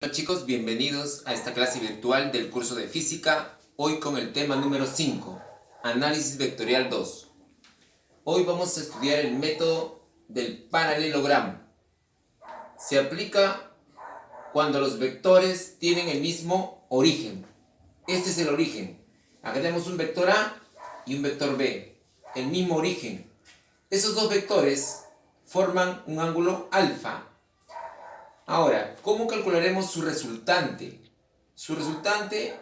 Hola chicos, bienvenidos a esta clase virtual del curso de física, hoy con el tema número 5, análisis vectorial 2. Hoy vamos a estudiar el método del paralelogramo. Se aplica cuando los vectores tienen el mismo origen. Este es el origen. Acá tenemos un vector A y un vector B, el mismo origen. Esos dos vectores forman un ángulo alfa. Ahora, ¿cómo calcularemos su resultante? Su resultante,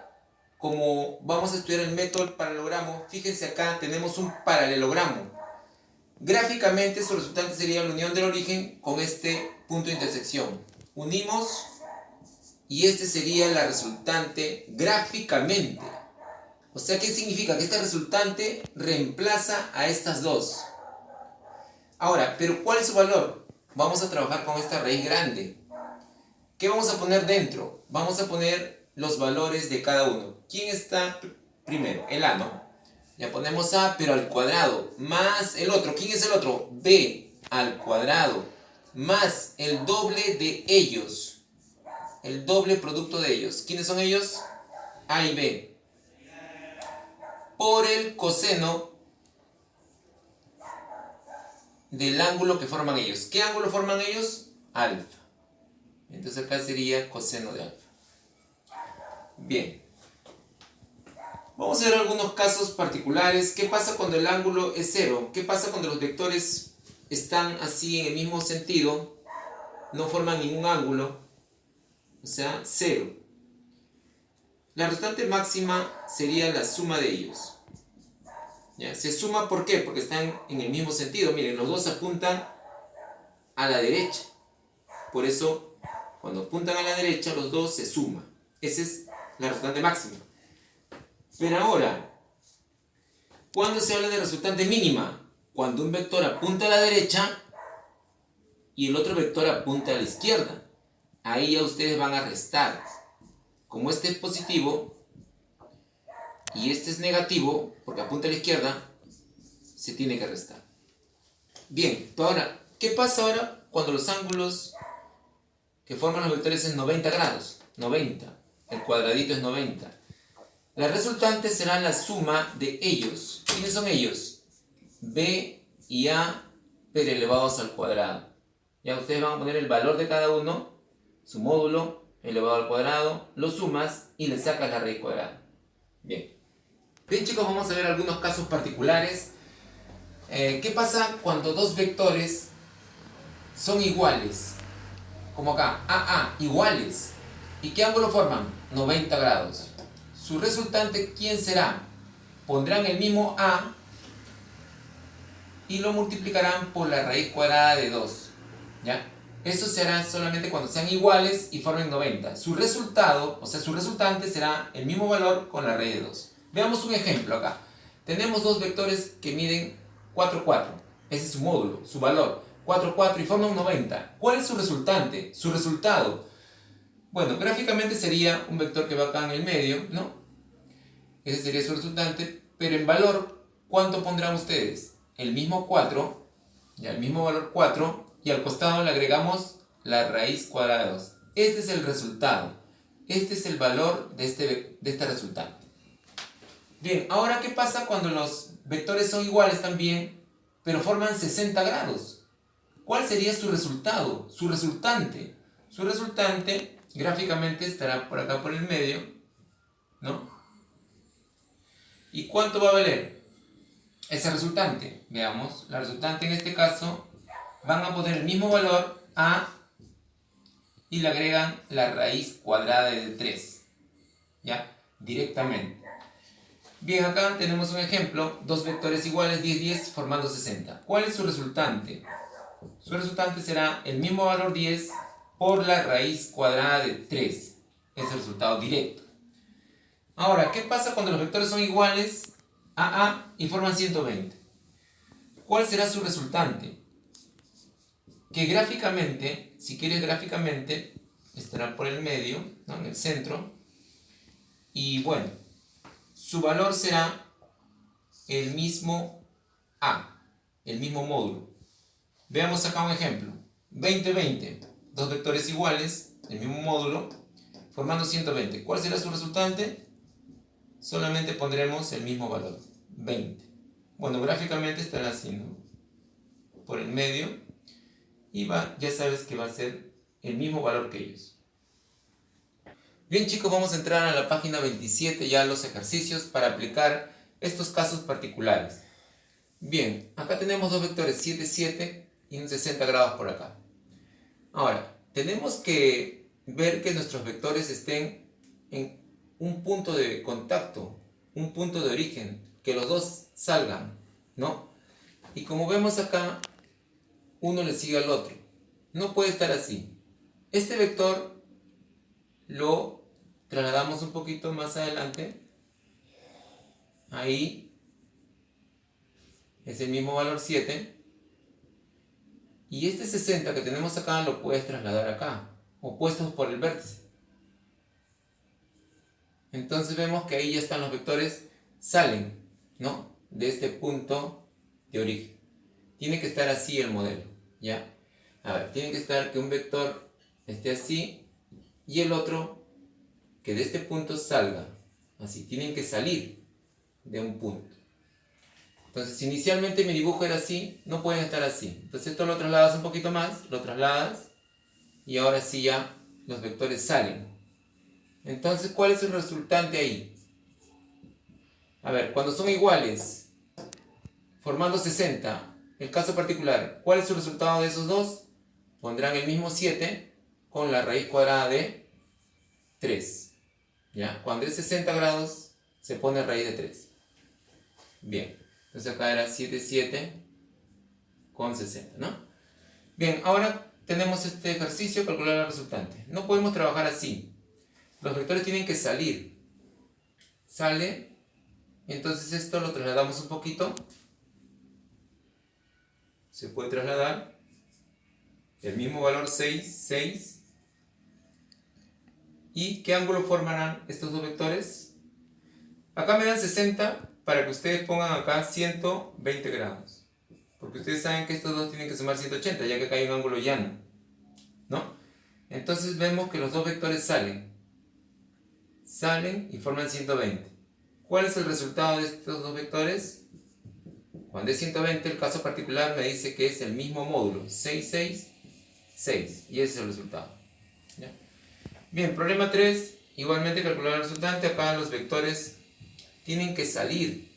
como vamos a estudiar el método del paralelogramo, fíjense acá, tenemos un paralelogramo. Gráficamente su resultante sería la unión del origen con este punto de intersección. Unimos y este sería la resultante gráficamente. O sea, ¿qué significa? Que este resultante reemplaza a estas dos. Ahora, ¿pero cuál es su valor? Vamos a trabajar con esta raíz grande. ¿Qué vamos a poner dentro? Vamos a poner los valores de cada uno. ¿Quién está primero? El A, ¿no? Ya ponemos A, pero al cuadrado, más el otro. ¿Quién es el otro? B al cuadrado, más el doble de ellos. El doble producto de ellos. ¿Quiénes son ellos? A y B. Por el coseno del ángulo que forman ellos. ¿Qué ángulo forman ellos? Alfa. Entonces acá sería coseno de alfa. Bien. Vamos a ver algunos casos particulares. ¿Qué pasa cuando el ángulo es cero? ¿Qué pasa cuando los vectores están así en el mismo sentido? No forman ningún ángulo. O sea, cero. La resultante máxima sería la suma de ellos. ¿Ya? Se suma, ¿por qué? Porque están en el mismo sentido. Miren, los dos apuntan a la derecha. Por eso, cuando apuntan a la derecha, los dos se suman. Esa es la resultante máxima. Pero ahora, ¿cuándo se habla de resultante mínima? Cuando un vector apunta a la derecha y el otro vector apunta a la izquierda. Ahí ya ustedes van a restar. Como este es positivo y este es negativo, porque apunta a la izquierda, se tiene que restar. Bien, ahora, ¿qué pasa ahora cuando los ángulos que forman los vectores es 90 grados? 90. El cuadradito es 90. La resultante será la suma de ellos. ¿Quiénes son ellos? B y A, pero elevados al cuadrado. Ya ustedes van a poner el valor de cada uno, su módulo elevado al cuadrado, lo sumas y le sacas la raíz cuadrada. Bien. Bien chicos, vamos a ver algunos casos particulares. ¿Qué pasa cuando dos vectores son iguales? Como acá, AA, iguales. ¿Y qué ángulo forman? 90 grados. Su resultante, ¿quién será? Pondrán el mismo A y lo multiplicarán por la raíz cuadrada de 2. ¿Ya? Eso se hará solamente cuando sean iguales y formen 90. Su resultado, o sea, su resultante será el mismo valor con la raíz de 2. Veamos un ejemplo acá. Tenemos dos vectores que miden 4, 4. Ese es su módulo, su valor. 4, 4 y forman 90. ¿Cuál es su resultante? Su resultado. Bueno, gráficamente sería un vector que va acá en el medio, ¿no? Ese sería su resultante. Pero en valor, ¿cuánto pondrán ustedes? El mismo 4, ya el mismo valor 4, y al costado le agregamos la raíz cuadrada de 2. Este es el resultado. Este es el valor de esta resultante. Bien, ahora ¿qué pasa cuando los vectores son iguales también, pero forman 60 grados? ¿Cuál sería su resultado? Su resultante. Su resultante gráficamente estará por acá por el medio, ¿no? ¿Y cuánto va a valer ese resultante? Veamos, la resultante en este caso van a poner el mismo valor A y le agregan la raíz cuadrada de 3, ¿ya? Directamente. Bien, acá tenemos un ejemplo, dos vectores iguales, 10, 10, formando 60. ¿Cuál es su resultante? Su resultante será el mismo valor 10 por la raíz cuadrada de 3. Es el resultado directo. Ahora, ¿qué pasa cuando los vectores son iguales a A y forman 120? ¿Cuál será su resultante? Que gráficamente, si quieres gráficamente, estará por el medio, ¿no? En el centro. Y bueno, su valor será el mismo A, el mismo módulo. Veamos acá un ejemplo. 20, 20, dos vectores iguales, el mismo módulo. formando 120. ¿Cuál será su resultante? Solamente pondremos el mismo valor, 20. Bueno, gráficamente estará así, ¿no? Por el medio, y ya sabes que va a ser el mismo valor que ellos. Bien, chicos, vamos a entrar a la página 27, ya los ejercicios para aplicar estos casos particulares. Bien, acá tenemos dos vectores, 7, 7 y un 60 grados por acá. Ahora, tenemos que ver que nuestros vectores estén en un punto de contacto, un punto de origen, que los dos salgan, ¿no? Y como vemos acá, uno le sigue al otro. No puede estar así. Este vector lo trasladamos un poquito más adelante. Ahí es el mismo valor 7. Y este 60 que tenemos acá lo puedes trasladar acá, opuestos por el vértice. Entonces vemos que ahí ya están los vectores, salen, ¿no? De este punto de origen. Tiene que estar así el modelo, ¿ya? A ver, tiene que estar que un vector esté así y el otro que de este punto salga, así. Tienen que salir de un punto. Entonces, si inicialmente mi dibujo era así, no pueden estar así. Entonces esto lo trasladas un poquito más, lo trasladas y ahora sí ya los vectores salen. Entonces, ¿cuál es el resultante ahí? A ver, cuando son iguales, formando 60, el caso particular, ¿cuál es el resultado de esos dos? Pondrán el mismo 7 con la raíz cuadrada de 3. ¿Ya? Cuando es 60 grados, se pone raíz de 3. Bien, entonces acá era 7, 7 con 60, ¿no? Bien, ahora tenemos este ejercicio, calcular el resultante. No podemos trabajar así. Los vectores tienen que salir. Sale, entonces esto lo trasladamos un poquito. Se puede trasladar. El mismo valor 6, 6. ¿Y qué ángulo formarán estos dos vectores? Acá me dan 60 para que ustedes pongan acá 120 grados. Porque ustedes saben que estos dos tienen que sumar 180, ya que acá hay un ángulo llano, ¿no? Entonces vemos que los dos vectores salen. Salen y forman 120. ¿Cuál es el resultado de estos dos vectores? Cuando es 120, el caso particular me dice que es el mismo módulo, 6, 6, 6. Y ese es el resultado. ¿Ya? Bien, problema 3. Igualmente calcular el resultante. Acá los vectores tienen que salir.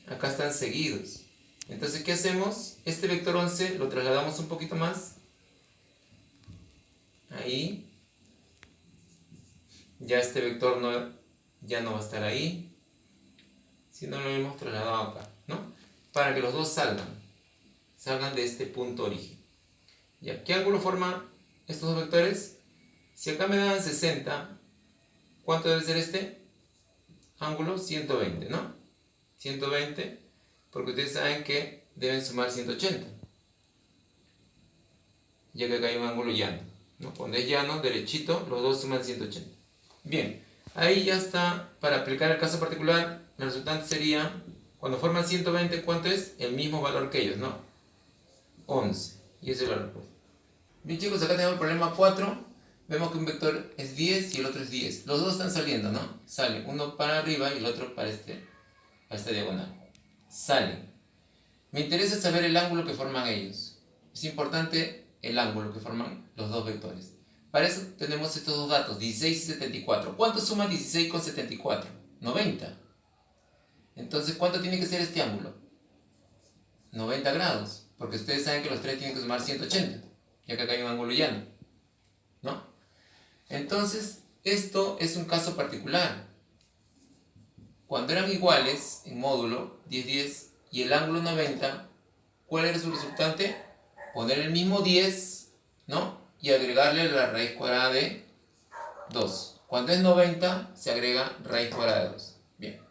Acá están seguidos. Entonces, ¿qué hacemos? Este vector 11 lo trasladamos un poquito más. Ahí. Ya este vector ya no va a estar ahí, sino lo hemos trasladado acá, ¿no? Para que los dos salgan de este punto origen. ¿Ya? ¿Qué ángulo forman estos dos vectores? Si acá me dan 60, ¿cuánto debe ser este ángulo? 120, ¿no? 120, porque ustedes saben que deben sumar 180, ya que acá hay un ángulo llano, ¿no? Cuando es llano, derechito, los dos suman 180. Bien, ahí ya está. Para aplicar el caso particular, el resultante sería, cuando forman 120, ¿cuánto es? El mismo valor que ellos, ¿no? 11. Y esa es la respuesta. Bien, chicos, acá tenemos el problema 4. Vemos que un vector es 10 y el otro es 10. Los dos están saliendo, ¿no? Salen, uno para arriba y el otro para esta diagonal. Salen. Me interesa saber el ángulo que forman ellos. Es importante el ángulo que forman los dos vectores. Para eso tenemos estos dos datos, 16 y 74. ¿Cuánto suma 16 con 74? 90. Entonces, ¿cuánto tiene que ser este ángulo? 90 grados. Porque ustedes saben que los tres tienen que sumar 180. Ya que acá hay un ángulo llano, ¿no? Entonces, esto es un caso particular. Cuando eran iguales en módulo, 10, 10, y el ángulo 90, ¿cuál era su resultante? Poner el mismo 10, ¿no? Y agregarle la raíz cuadrada de 2. Cuando es 90, se agrega raíz cuadrada de 2. Bien.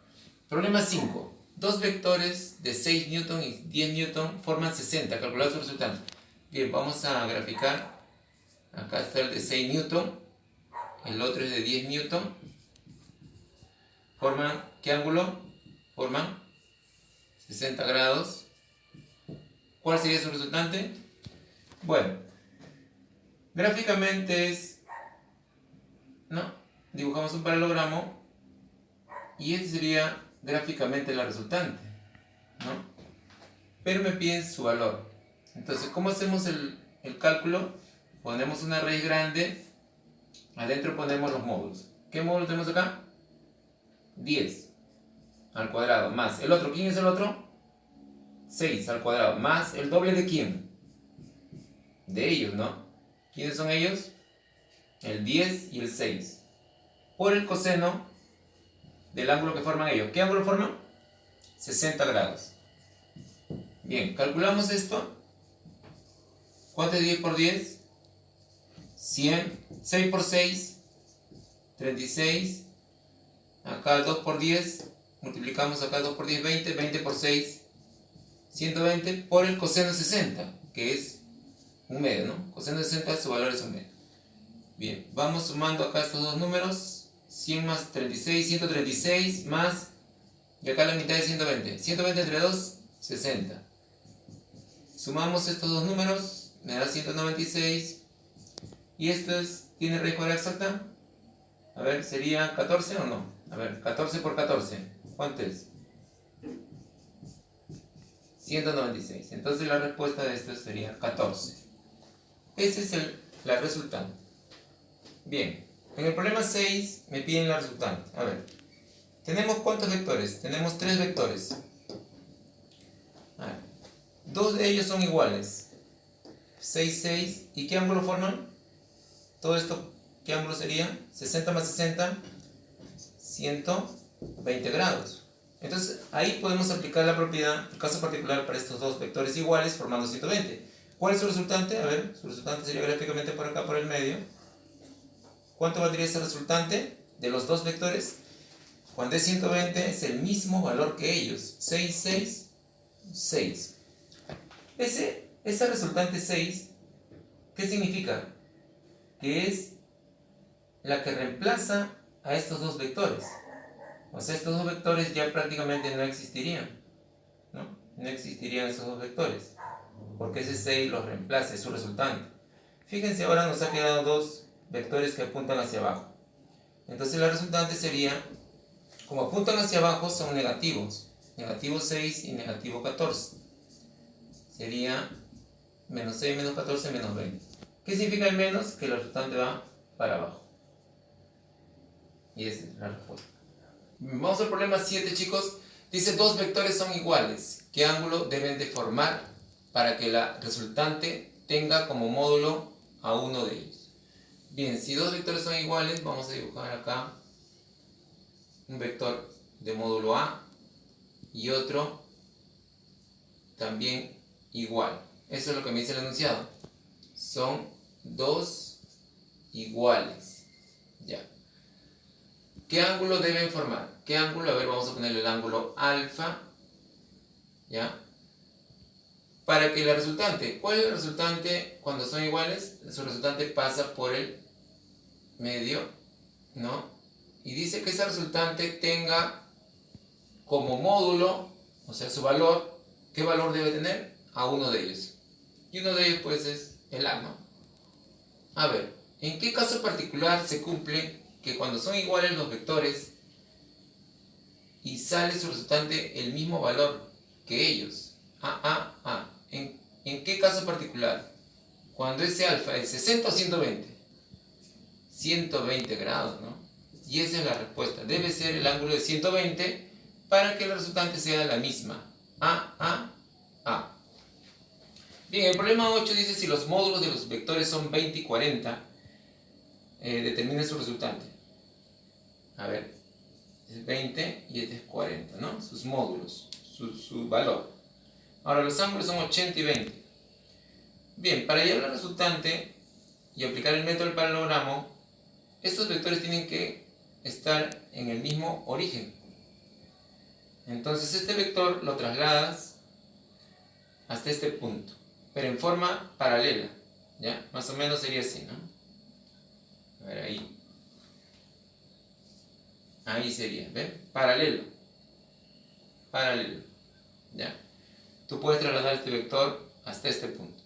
Problema 5. Dos vectores de 6 newton y 10 newton forman 60. Calcular su resultante. Bien, vamos a graficar. Acá está el de 6 newton. El otro es de 10 newton. Forman, ¿qué ángulo? Forman 60 grados. ¿Cuál sería su resultante? Bueno, gráficamente es ¿no? Dibujamos un paralelogramo y este sería gráficamente la resultante, ¿no? Pero me piden su valor. Entonces, ¿cómo hacemos el cálculo? Ponemos una raíz grande, adentro ponemos los módulos. ¿Qué módulo tenemos acá? 10 al cuadrado, más el otro. ¿Quién es el otro? 6 al cuadrado, más el doble de quién? De ellos, ¿no? ¿Quiénes son ellos? El 10 y el 6. Por el coseno del ángulo que forman ellos. ¿Qué ángulo forman? 60 grados. Bien, calculamos esto. ¿Cuánto es 10 por 10? 100. 6 por 6, 36. Acá 2 por 10. Multiplicamos acá 2 por 10, 20. 20 por 6, 120. Por el coseno 60, que es un medio, ¿no? Coseno de 60, su valor es un medio. Bien, vamos sumando acá estos dos números. 100 más 36, 136 más, y acá la mitad de 120. 120 entre 2, 60. Sumamos estos dos números, me da 196. Y esto ¿tiene raíz cuadrada exacta? A ver, ¿sería 14 o no? A ver, 14 por 14, ¿cuánto es? 196. Entonces la respuesta de esto sería 14. Ese es la resultante. Bien, en el problema 6 me piden la resultante. A ver, ¿tenemos cuántos vectores? Tenemos 3 vectores. A ver, 2 de ellos son iguales. 6, 6. ¿Y qué ángulo forman? Todo esto, ¿qué ángulo sería? 60 más 60, 120 grados. Entonces, ahí podemos aplicar la propiedad, el caso particular para estos dos vectores iguales formando 120. ¿Cuál es su resultante? A ver, su resultante sería gráficamente por acá, por el medio. ¿Cuánto valdría ese resultante de los dos vectores? Cuando es 120 es el mismo valor que ellos. 6, 6, 6. Esa resultante 6, ¿qué significa? Que es la que reemplaza a estos dos vectores. O sea, estos dos vectores ya prácticamente no existirían, ¿no? No existirían esos dos vectores, porque ese 6 los reemplaza, es su resultante. Fíjense, ahora nos ha quedado dos vectores que apuntan hacia abajo. Entonces la resultante sería, como apuntan hacia abajo, son negativos. Negativo 6 y negativo 14. Sería menos 6 menos 14 menos 20. ¿Qué significa el menos? Que la resultante va para abajo. Y esa es la respuesta. Vamos al problema 7, chicos. Dice, dos vectores son iguales. ¿Qué ángulo deben de formar para que la resultante tenga como módulo a uno de ellos? Bien, si dos vectores son iguales, vamos a dibujar acá un vector de módulo A y otro también igual. Eso es lo que me dice el enunciado. Son dos iguales. Ya. ¿Qué ángulo deben formar? ¿Qué ángulo? A ver, vamos a ponerle el ángulo alfa. ¿Ya? Para que la resultante, ¿cuál es la resultante cuando son iguales? Su resultante pasa por el medio, ¿no? Y dice que esa resultante tenga como módulo, o sea, su valor, ¿qué valor debe tener? A uno de ellos. Y uno de ellos, pues, es el A, ¿no? A ver, ¿en qué caso particular se cumple que cuando son iguales los vectores y sale su resultante el mismo valor que ellos? ¿En qué caso particular? Cuando ese alfa es 60 o 120. 120 grados, ¿no? Y esa es la respuesta. Debe ser el ángulo de 120 para que la resultante sea la misma. A. Bien, el problema 8 dice si los módulos de los vectores son 20 y 40, determina su resultante. A ver, es 20 y este es 40, ¿no? Sus módulos, su valor. Ahora, los ángulos son 80 y 20. Bien, para hallar la resultante y aplicar el método del paralelogramo, estos vectores tienen que estar en el mismo origen. Entonces, este vector lo trasladas hasta este punto, pero en forma paralela, ¿ya? Más o menos sería así, ¿no? A ver, ahí. Ahí sería, ¿ven? Paralelo. Paralelo. ¿Ya? Tú puedes trasladar este vector hasta este punto.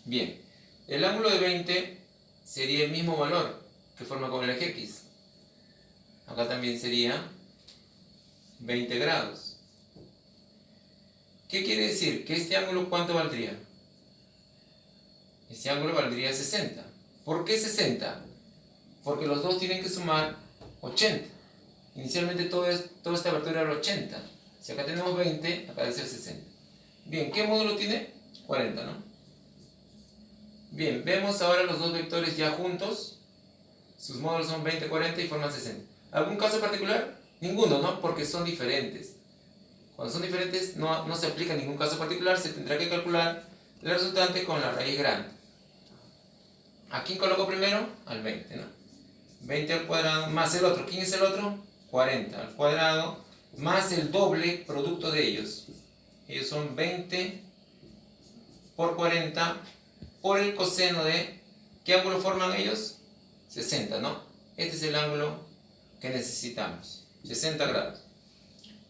Bien. El ángulo de 20 sería el mismo valor. que forma con el eje X. Acá también sería 20 grados. ¿Qué quiere decir? Que este ángulo, ¿cuánto valdría? Este ángulo valdría 60. ¿Por qué 60? Porque los dos tienen que sumar 80. Inicialmente toda esta abertura era 80. Si acá tenemos 20, acá debe ser 60. Bien, ¿qué módulo tiene? 40, ¿no? Bien, vemos ahora los dos vectores ya juntos. Sus módulos son 20, 40 y forman 60. ¿Algún caso particular? Ninguno, ¿no? Porque son diferentes. Cuando son diferentes no se aplica ningún caso particular, se tendrá que calcular el resultante con la raíz grande. ¿A quién coloco primero? Al 20, ¿no? 20 al cuadrado más el otro. ¿Quién es el otro? 40 al cuadrado más el doble producto de ellos. Ellos son 20 por 40 por el coseno de... ¿Qué ángulo forman ellos? 60, ¿no? Este es el ángulo que necesitamos. 60 grados.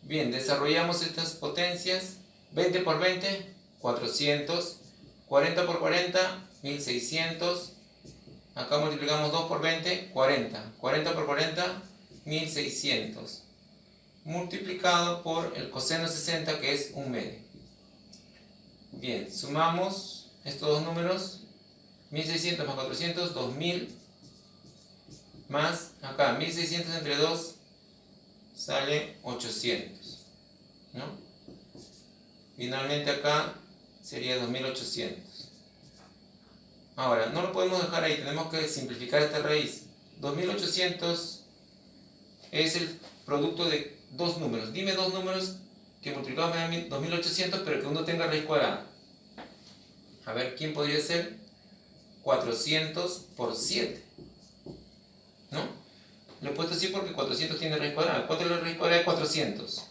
Bien, desarrollamos estas potencias. 20 por 20, 400. 40 por 40, 1600. Acá multiplicamos 2 por 20, 40. 40 por 40, 1600. Multiplicado por el coseno de 60, que es 1 medio. Bien, sumamos estos dos números. 1600 más 400, 2000. Más acá, 1600 entre 2 sale 800. ¿No? Finalmente acá sería 2800. Ahora, no lo podemos dejar ahí, tenemos que simplificar esta raíz. 2800 es el producto de dos números. Dime dos números que multiplicamos en 2800, pero que uno tenga raíz cuadrada. A ver, ¿quién podría ser? 400 por 7. ¿No? Lo he puesto así porque 400 tiene raíz cuadrada. ¿Cuánto es la raíz cuadrada de 400?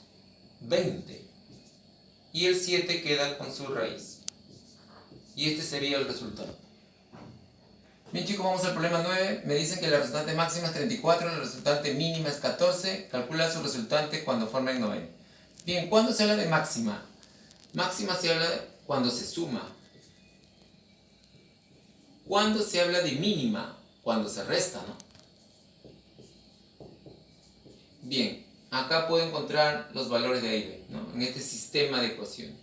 20. Y el 7 queda con su raíz. Y este sería el resultado. Bien, chicos, vamos al problema 9. Me dicen que la resultante máxima es 34, la resultante mínima es 14. Calcula su resultante cuando formen 9. Bien, ¿cuándo se habla de máxima? Máxima se habla cuando se suma. ¿Cuándo se habla de mínima? Cuando se resta, ¿no? Bien, acá puedo encontrar los valores de A y B, ¿no? En este sistema de ecuaciones.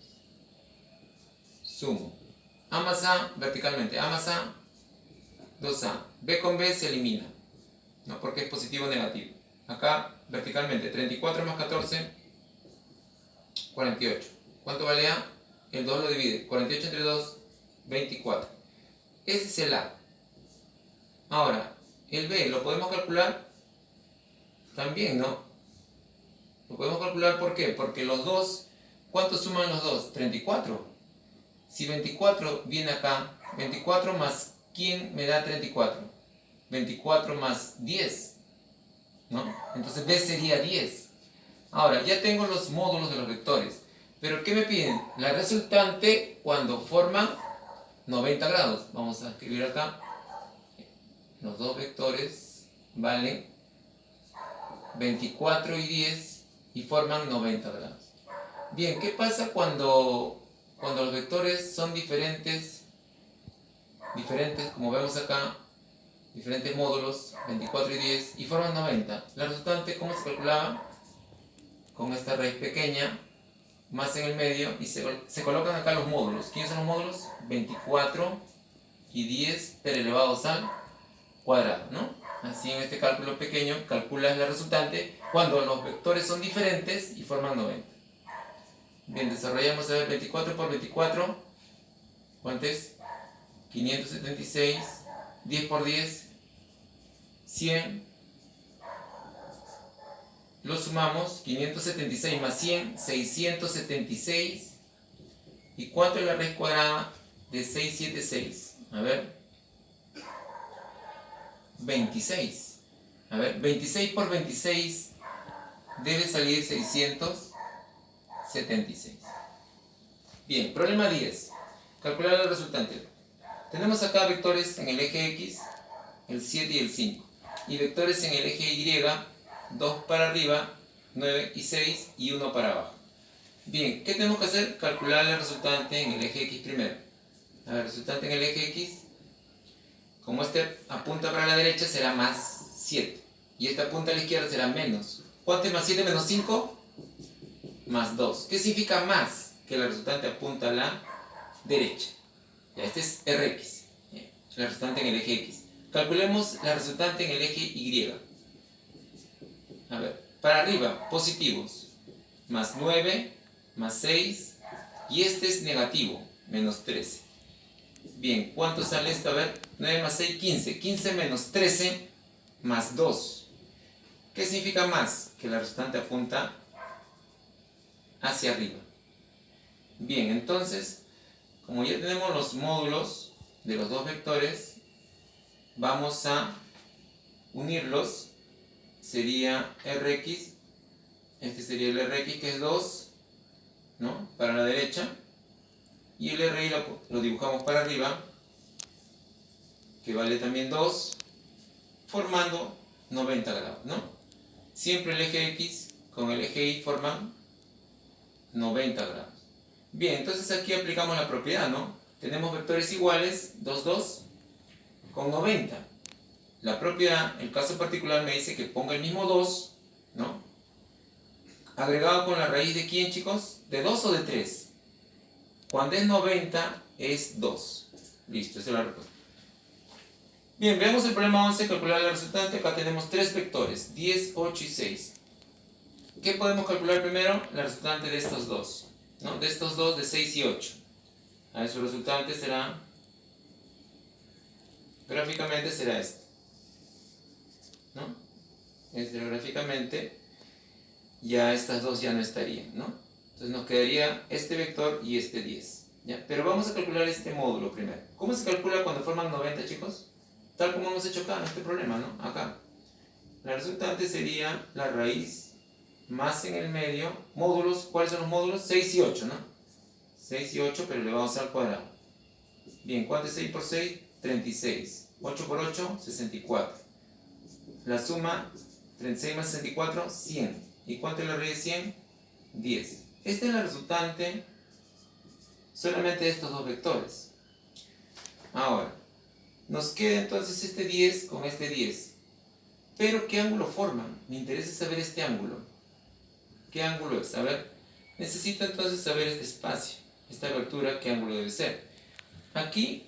Sumo. A más A verticalmente. A más A, 2A. B con B se elimina, ¿no? Porque es positivo o negativo. Acá verticalmente. 34 más 14, 48. ¿Cuánto vale A? El 2 lo divide. 48 entre 2, 24. Ese es el A. Ahora, el B, ¿lo podemos calcular? También, ¿no? Lo podemos calcular, ¿por qué? Porque los dos, ¿cuánto suman los dos? 34. Si 24 viene acá, 24 más, ¿quién me da 34? 24 más 10, ¿no? Entonces B sería 10. Ahora, ya tengo los módulos de los vectores. Pero ¿qué me piden? La resultante cuando forman 90 grados. Vamos a escribir acá. Los dos vectores valen 24 y 10 y forman 90 grados. Bien, ¿qué pasa cuando los vectores son diferentes, como vemos acá, diferentes módulos, 24 y 10, y forman 90? La resultante, ¿cómo se calculaba? Con esta raíz pequeña, más en el medio, y se colocan acá los módulos. ¿Quiénes son los módulos? 24 y 10 elevados al cuadrado, ¿no? Así en este cálculo pequeño calculas la resultante cuando los vectores son diferentes y forman 90. Bien, desarrollamos a ver 24 por 24. ¿Cuánto es? 576. 10 por 10. 100. Lo sumamos. 576 más 100. 676. ¿Y cuánto es la raíz cuadrada de 676? A ver. 26. A ver, 26 por 26 debe salir 676. Bien, problema 10. Calcular el resultante. Tenemos acá vectores en el eje X, el 7 y el 5. Y vectores en el eje Y, 2 para arriba, 9 y 6 y 1 para abajo. Bien, ¿qué tenemos que hacer? Calcular el resultante en el eje X primero. A ver, resultante en el eje X. Como este apunta para la derecha será más 7. Y este apunta a la izquierda será menos. ¿Cuánto es más 7 menos 5? Más 2. ¿Qué significa más? Que la resultante apunta a la derecha. Ya, este es Rx. La resultante en el eje X. Calculemos la resultante en el eje Y. A ver, para arriba, positivos. Más 9, más 6. Y este es negativo, menos 13. Bien, ¿cuánto sale esto? A ver, 9 más 6, 15. 15 menos 13, más 2. ¿Qué significa más? Que la resultante apunta hacia arriba. Bien, entonces, como ya tenemos los módulos de los dos vectores, vamos a unirlos. Sería Rx, este sería el Rx que es 2, ¿no? Para la derecha. Y el Ri lo dibujamos para arriba, que vale también 2, formando 90 grados, ¿no? Siempre el eje X con el eje Y forman 90 grados. Bien, entonces aquí aplicamos la propiedad, ¿no? Tenemos vectores iguales, 2, 2, con 90. La propiedad, el caso particular me dice que ponga el mismo 2, ¿no? Agregado con la raíz de ¿quién, chicos? ¿De 2 o de 3? Cuando es 90 es 2. Listo, esa es la respuesta. Bien, veamos el problema 11, calcular la resultante. Acá tenemos 3 vectores, 10, 8 y 6. ¿Qué podemos calcular primero? La resultante de estos dos, ¿no? De estos dos, de 6 y 8. A ver, su resultante será, gráficamente será este, ¿no? Gráficamente ya estas dos ya no estarían, ¿no? Entonces nos quedaría este vector y este 10, ¿ya? Pero vamos a calcular este módulo primero. ¿Cómo se calcula cuando forman 90, chicos? Tal como hemos hecho acá en este problema, ¿no? Acá. La resultante sería la raíz más en el medio, módulos, ¿cuáles son los módulos? 6 y 8, ¿no? 6 y 8, pero elevamos al cuadrado. Bien, ¿cuánto es 6 por 6? 36. 8 por 8, 64. La suma, 36 más 64, 100. ¿Y cuánto es la raíz de 100? 10. Esta es la resultante solamente de estos dos vectores. Ahora, nos queda entonces este 10 con este 10. Pero ¿qué ángulo forman? Me interesa saber este ángulo. ¿Qué ángulo es? A ver, necesito entonces saber este espacio, esta abertura, ¿qué ángulo debe ser? Aquí,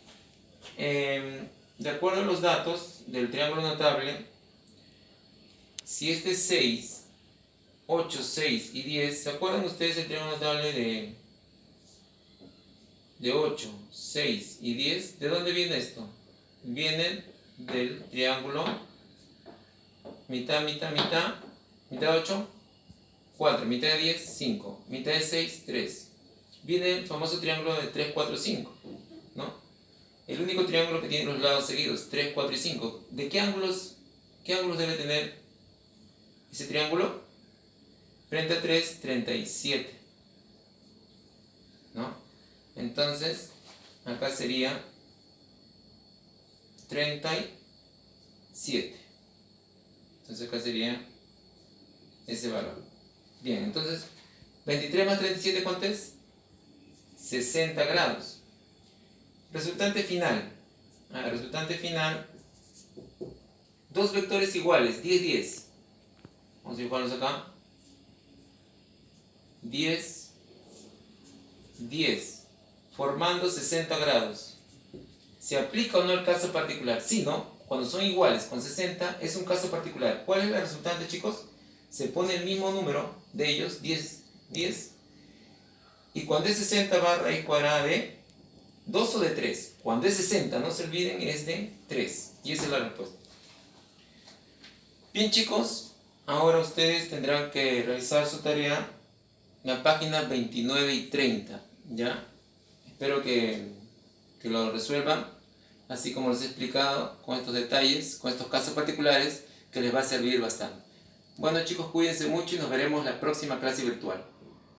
de acuerdo a los datos del triángulo notable, si este es 6, 8, 6 y 10, ¿se acuerdan ustedes del triángulo notable de 8, 6 y 10? ¿De dónde viene esto? Viene del triángulo mitad, mitad, mitad, mitad de 8, 4, mitad de 10, 5, mitad de 6, 3. Viene el famoso triángulo de 3, 4, 5, ¿no? El único triángulo que tiene los lados seguidos, 3, 4 y 5. ¿De qué ángulos debe tener ese triángulo? Frente a 3, 37, ¿no? Entonces, acá sería 37. Entonces acá sería ese valor. Bien, entonces, 23 más 37, ¿cuánto es? 60 grados. Resultante final. Resultante final, dos vectores iguales, 10, 10. Vamos a dibujarlos acá. 10, 10, formando 60 grados. ¿Se aplica o no el caso particular? Sí, ¿no? Cuando son iguales con 60 es un caso particular. ¿Cuál es la resultante, chicos? Se pone el mismo número de ellos, 10, 10. Y cuando es 60 va a raíz cuadrada de 2 o de 3. Cuando es 60, no se olviden, es de 3. Y esa es la respuesta. Bien, chicos, ahora ustedes tendrán que realizar su tarea en la página 29 y 30, ¿ya? Espero que lo resuelvan, así como les he explicado, con estos detalles, con estos casos particulares, que les va a servir bastante. Bueno, chicos, cuídense mucho y nos veremos en la próxima clase virtual.